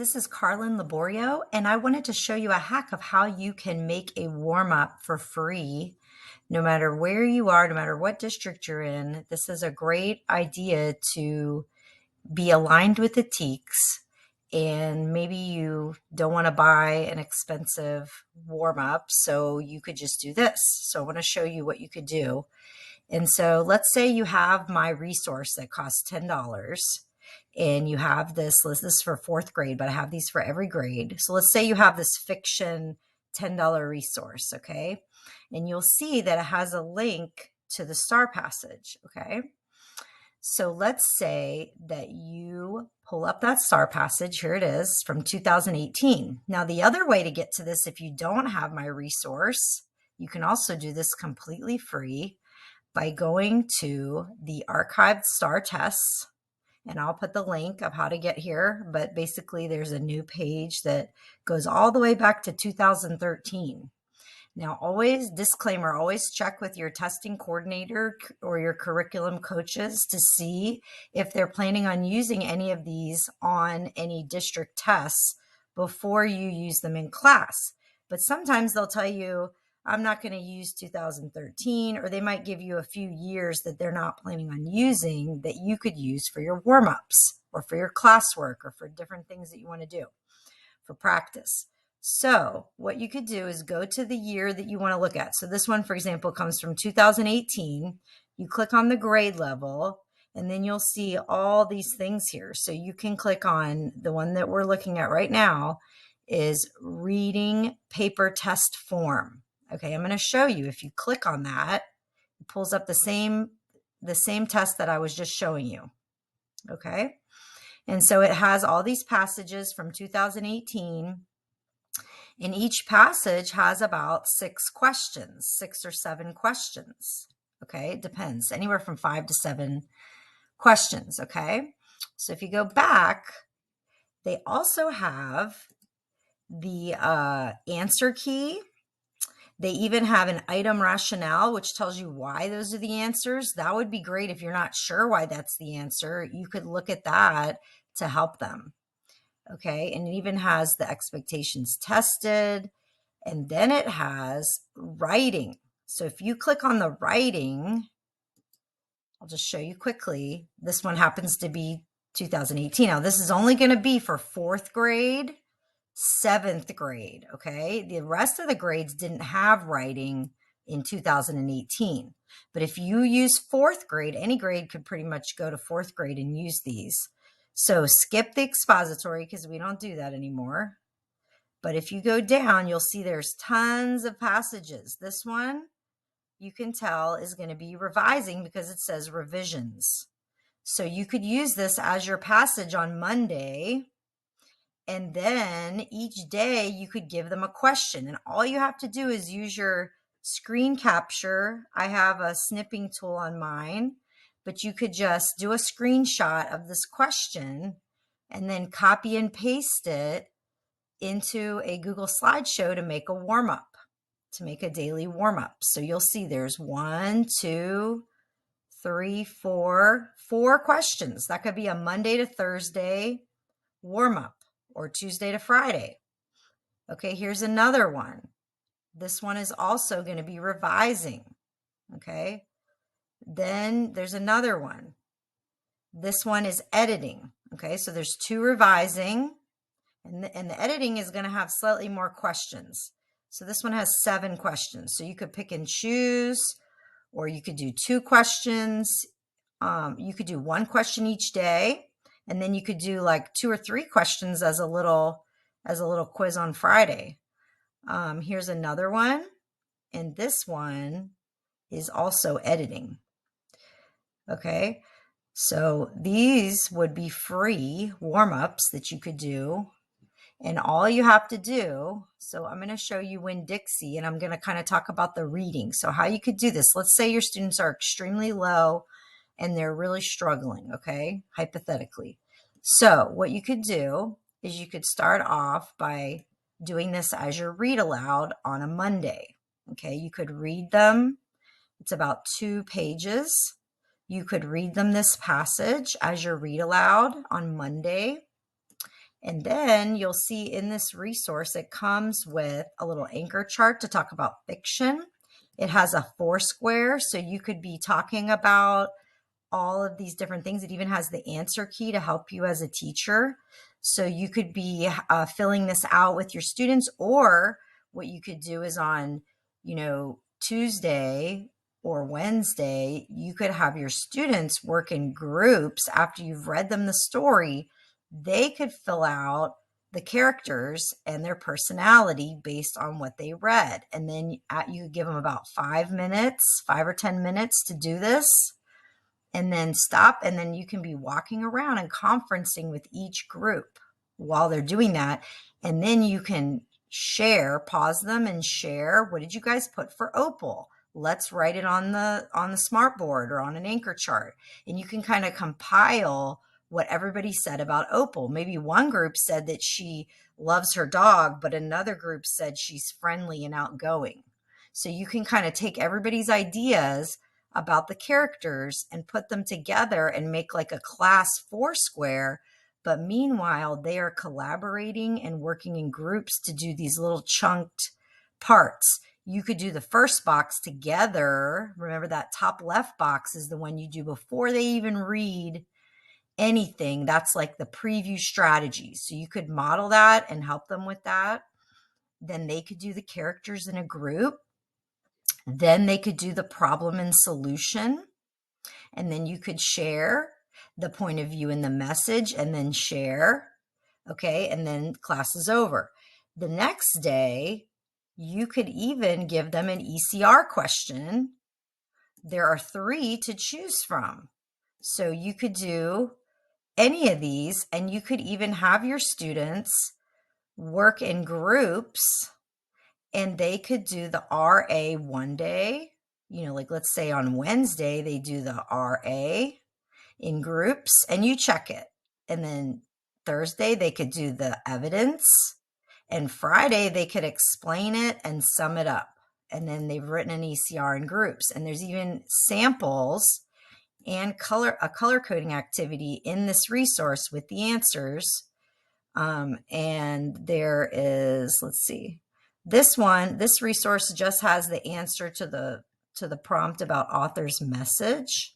This is Carlin Liborio, and I wanted to show you a hack of how you can make a warm-up for free, no matter where you are, no matter what district you're in. This is a great idea to be aligned with the TEKS, and maybe you don't want to buy an expensive warm-up, so you could just do this. So I want to show you what you could do. And so let's say you have my resource that costs $10. And you have this is for fourth grade, but I have these for every grade. So let's say you have this fiction $10 resource, okay? And you'll see that it has a link to the STAAR passage, okay? So let's say that you pull up that STAAR passage. Here it is from 2018. Now, the other way to get to this, if you don't have my resource, you can also do this completely free by going to the archived STAAR tests. And I'll put the link of how to get here, but basically there's a new page that goes all the way back to 2013. Now, always, disclaimer, always check with your testing coordinator or your curriculum coaches to see if they're planning on using any of these on any district tests before you use them in class. But sometimes they'll tell you, I'm not going to use 2013, or they might give you a few years that they're not planning on using that you could use for your warm-ups or for your classwork or for different things that you want to do for practice. So what you could do is go to the year that you want to look at. So this one, for example, comes from 2018. You click on the grade level, and then you'll see all these things here. So you can click on the one that we're looking at right now is reading paper test form. Okay, I'm going to show you. If you click on that, it pulls up the same test that I was just showing you. Okay, and so it has all these passages from 2018, and each passage has about 6 questions, 6 or 7 questions. Okay, it depends, anywhere from 5 to 7 questions. Okay, so if you go back, they also have the answer key. They even have an item rationale, which tells you why those are the answers. That would be great if you're not sure why that's the answer. You could look at that to help them. Okay, and it even has the expectations tested, and then it has writing. So if you click on the writing, I'll just show you quickly. This one happens to be 2018. Now, this is only going to be for 4th grade, 7th grade, okay? The rest of the grades didn't have writing in 2018. But if you use 4th grade, any grade could pretty much go to 4th grade and use these. So skip the expository because we don't do that anymore. But if you go down, you'll see there's tons of passages. This one, you can tell, is going to be revising because it says revisions. So you could use this as your passage on Monday. And then each day you could give them a question, and all you have to do is use your screen capture. I have a snipping tool on mine, but you could just do a screenshot of this question and then copy and paste it into a Google slideshow to make a warm-up, to make a daily warm-up. So you'll see there's 1, 2, 3, 4 questions. That could be a Monday to Thursday warm-up, or Tuesday to Friday. Okay, here's another one. This one is also going to be revising. Okay, then there's another one. This one is editing. Okay, so there's 2 revising, and the editing is going to have slightly more questions. So this one has 7 questions. So you could pick and choose, or you could do 2 questions. You could do 1 question each day. And then you could do like 2 or 3 questions as a little quiz on Friday. Here's another one. And this one is also editing. Okay. So these would be free warm-ups that you could do. And all you have to do, so I'm going to show you Winn-Dixie, and I'm going to kind of talk about the reading. So how you could do this. Let's say your students are extremely low and they're really struggling, okay, hypothetically. So what you could do is you could start off by doing this as your read aloud on a Monday, okay? You could read them. It's about 2 pages. You could read them this passage as your read aloud on Monday. And then you'll see in this resource, it comes with a little anchor chart to talk about fiction. It has a Foursquare, so you could be talking about all of these different things. It even has the answer key to help you as a teacher. So you could be filling this out with your students, or what you could do is on, Tuesday or Wednesday, you could have your students work in groups after you've read them the story. They could fill out the characters and their personality based on what they read. And then you give them about 5 minutes, 5 or 10 minutes to do this, and then stop. And then you can be walking around and conferencing with each group while they're doing that. And then you can pause them and share. What did you guys put for Opal? Let's write it on the smart board or on an anchor chart. And you can kind of compile what everybody said about Opal. Maybe one group said that she loves her dog, but another group said she's friendly and outgoing. So you can kind of take everybody's ideas about the characters and put them together and make like a class Foursquare. But meanwhile, they are collaborating and working in groups to do these little chunked parts. You could do the first box together. Remember, that top left box is the one you do before they even read anything. That's like the preview strategy. So you could model that and help them with that. Then they could do the characters in a group. Then they could do the problem and solution. And then you could share the point of view and the message, and then share. Okay. And then class is over. The next day, you could even give them an ECR question. There are 3 to choose from. So you could do any of these, and you could even have your students work in groups, and they could do the RA one day. Like let's say on Wednesday, they do the RA in groups and you check it. And then Thursday, they could do the evidence. And Friday, they could explain it and sum it up. And then they've written an ECR in groups. And there's even samples and a color coding activity in this resource with the answers. And there is, let's see, this resource just has the answer to the prompt about author's message.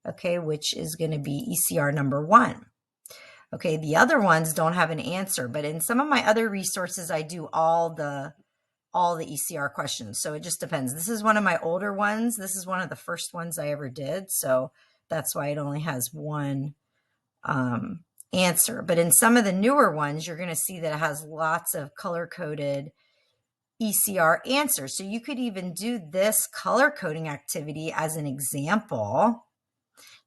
Okay, which is going to be ECR number 1. Okay, the other ones don't have an answer, but in some of my other resources, I do all the ECR questions. So it just depends. This is one of my older ones. This is one of the first ones I ever did. So that's why it only has one answer. But in some of the newer ones, you're going to see that it has lots of color-coded ECR answers. So you could even do this color coding activity as an example,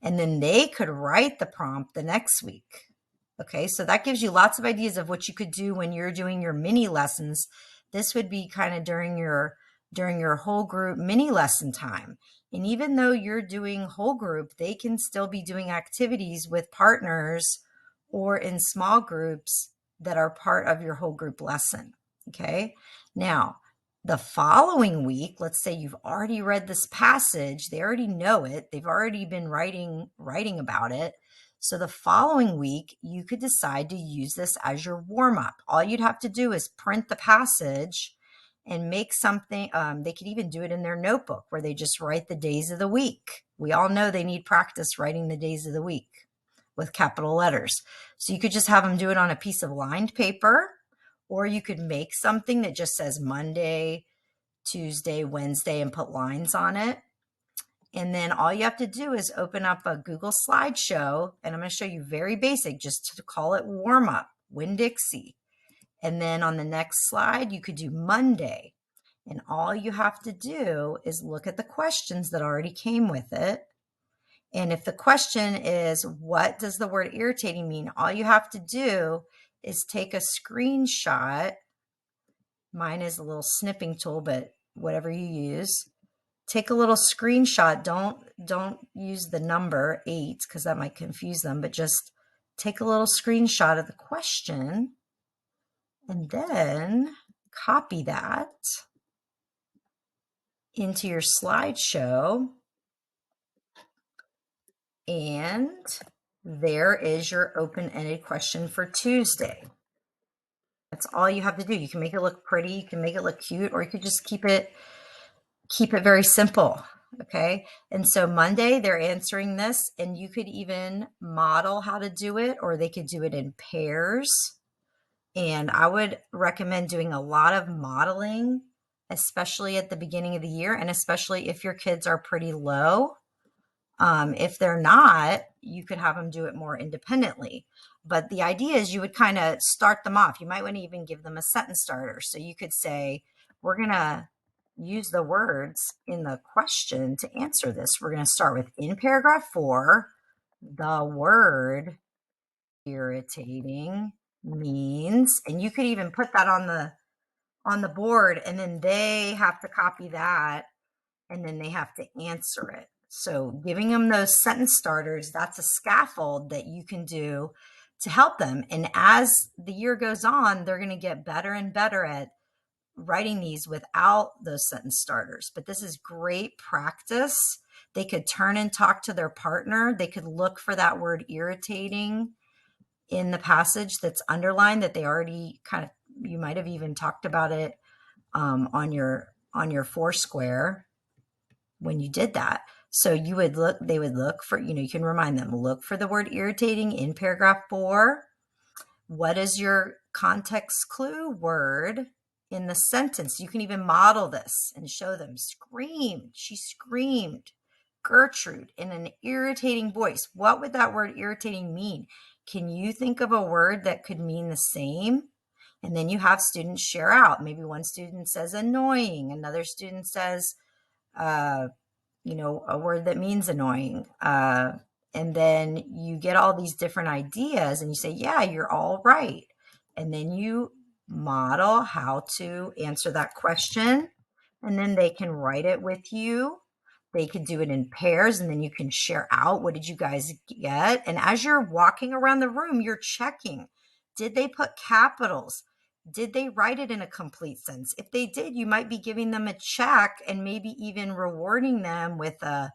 and then they could write the prompt the next week. Okay, so that gives you lots of ideas of what you could do when you're doing your mini lessons. This would be kind of during your whole group mini lesson time. And even though you're doing whole group, they can still be doing activities with partners or in small groups that are part of your whole group lesson. Okay, now the following week, let's say you've already read this passage, they already know it, they've already been writing about it. So the following week, you could decide to use this as your warm-up. All you'd have to do is print the passage and make something. They could even do it in their notebook where they just write the days of the week. We all know they need practice writing the days of the week with capital letters. So you could just have them do it on a piece of lined paper, or you could make something that just says Monday, Tuesday, Wednesday, and put lines on it. And then all you have to do is open up a Google slideshow, and I'm going to show you very basic, just to call it warm up, Winn-Dixie. And then on the next slide, you could do Monday. And all you have to do is look at the questions that already came with it. And if the question is, what does the word irritating mean? All you have to do is take a screenshot. Mine is a little snipping tool, but whatever you use. Take a little screenshot. Don't use the number 8 because that might confuse them, but just take a little screenshot of the question and then copy that into your slideshow and there is your open-ended question for Tuesday. That's all you have to do. You can make it look pretty, you can make it look cute, or you could just keep it very simple. Okay. And so Monday they're answering this, and you could even model how to do it, or they could do it in pairs. And I would recommend doing a lot of modeling, especially at the beginning of the year, and especially if your kids are pretty low. If they're not, you could have them do it more independently. But the idea is you would kind of start them off. You might want to even give them a sentence starter. So you could say, we're going to use the words in the question to answer this. We're going to start with, in paragraph 4, the word irritating means, and you could even put that on the board, and then they have to copy that, and then they have to answer it. So giving them those sentence starters, that's a scaffold that you can do to help them. And as the year goes on, they're going to get better and better at writing these without those sentence starters. But this is great practice. They could turn and talk to their partner. They could look for that word irritating in the passage that's underlined, that they already kind of, you might have even talked about it on your Foursquare when you did that. So you would look, they would look for, you can remind them, look for the word irritating in paragraph 4. What is your context clue word in the sentence? You can even model this and show them. Screamed. She screamed. Gertrude, in an irritating voice. What would that word irritating mean? Can you think of a word that could mean the same? And then you have students share out. Maybe one student says annoying. Another student says, a word that means annoying. And then you get all these different ideas and you say, yeah, you're all right. And then you model how to answer that question. And then they can write it with you. They could do it in pairs, and then you can share out, what did you guys get? And as you're walking around the room, you're checking. Did they put capitals? Did they write it in a complete sentence? If they did, you might be giving them a check and maybe even rewarding them with a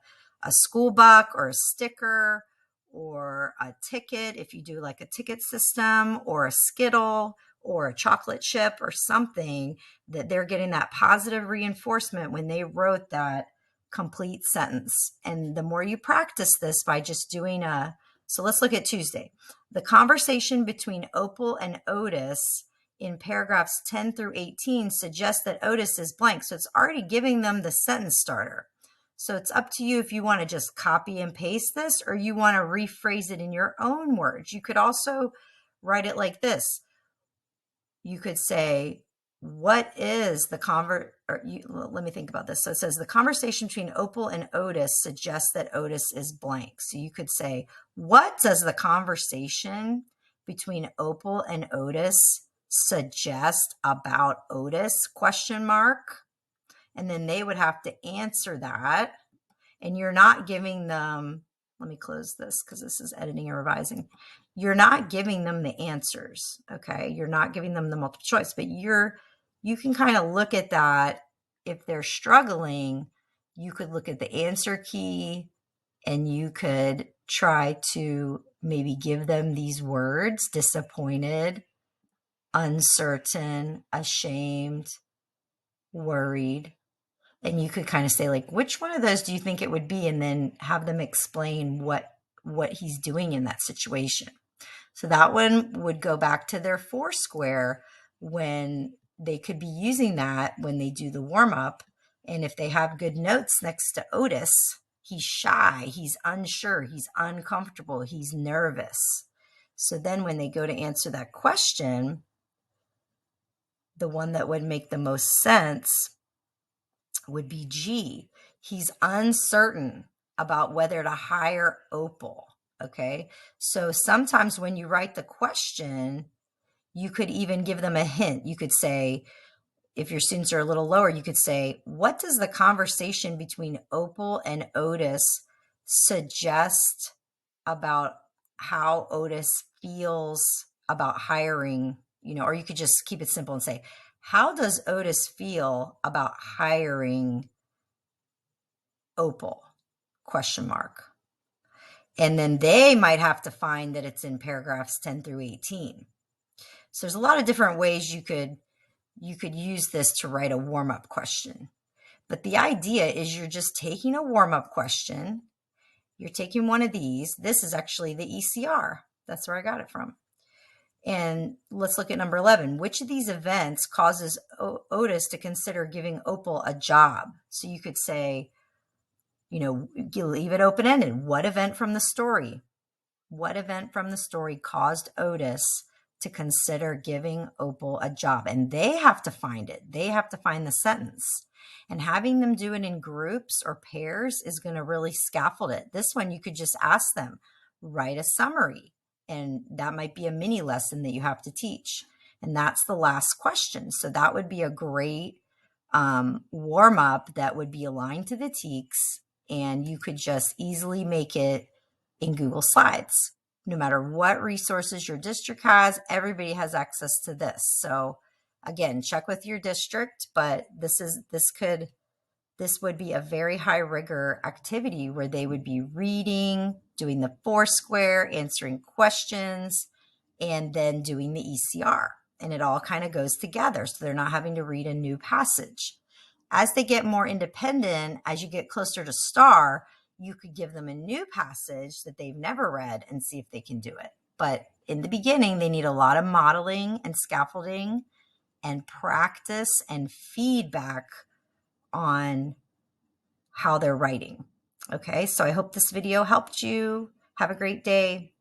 school buck or a sticker or a ticket, if you do like a ticket system, or a Skittle or a chocolate chip or something, that they're getting that positive reinforcement when they wrote that complete sentence. And the more you practice this by just doing so let's look at Tuesday. The conversation between Opal and Otis in paragraphs 10 through 18 suggests that Otis is blank. So it's already giving them the sentence starter. So it's up to you if you want to just copy and paste this, or you want to rephrase it in your own words. You could also write it like this. You could say, what is the let me think about this. So it says the conversation between Opal and Otis suggests that Otis is blank. So you could say, what does the conversation between Opal and Otis suggest about Otis? ? And then they would have to answer that. And you're not giving them, let me close this because this is editing and revising. You're not giving them the answers, okay? You're not giving them the multiple choice, but you can kind of look at that. If they're struggling, you could look at the answer key and you could try to maybe give them these words: disappointed, uncertain, ashamed, worried. And you could kind of say, like, which one of those do you think it would be? And then have them explain what he's doing in that situation. So that one would go back to their Foursquare, when they could be using that when they do the warm-up. And if they have good notes next to Otis, he's shy, he's unsure, he's uncomfortable, he's nervous. So then when they go to answer that question, the one that would make the most sense would be G. He's uncertain about whether to hire Opal. Okay. So sometimes when you write the question, you could even give them a hint. You could say, if your students are a little lower, you could say, what does the conversation between Opal and Otis suggest about how Otis feels about hiring? Or you could just keep it simple and say, how does Otis feel about hiring Opal? ? And then they might have to find that it's in paragraphs 10 through 18. So there's a lot of different ways you could use this to write a warm-up question. But the idea is you're just taking a warm-up question. You're taking one of these. This is actually the ECR. That's where I got it from. And let's look at number 11. Which of these events causes Otis to consider giving Opal a job? So you could say, you leave it open-ended. What event from the story? What event from the story caused Otis to consider giving Opal a job? And they have to find it. They have to find the sentence. And having them do it in groups or pairs is going to really scaffold it. This one, you could just ask them, write a summary. And that might be a mini lesson that you have to teach. And that's the last question. So that would be a great warm up that would be aligned to the TEKS. And you could just easily make it in Google Slides. No matter what resources your district has, everybody has access to this. So again, check with your district, but this would be a very high rigor activity where they would be reading, doing the Foursquare, answering questions, and then doing the ECR. And it all kind of goes together. So they're not having to read a new passage. As they get more independent, as you get closer to STAAR, you could give them a new passage that they've never read and see if they can do it. But in the beginning, they need a lot of modeling and scaffolding and practice and feedback on how they're writing. Okay, so I hope this video helped you. Have a great day.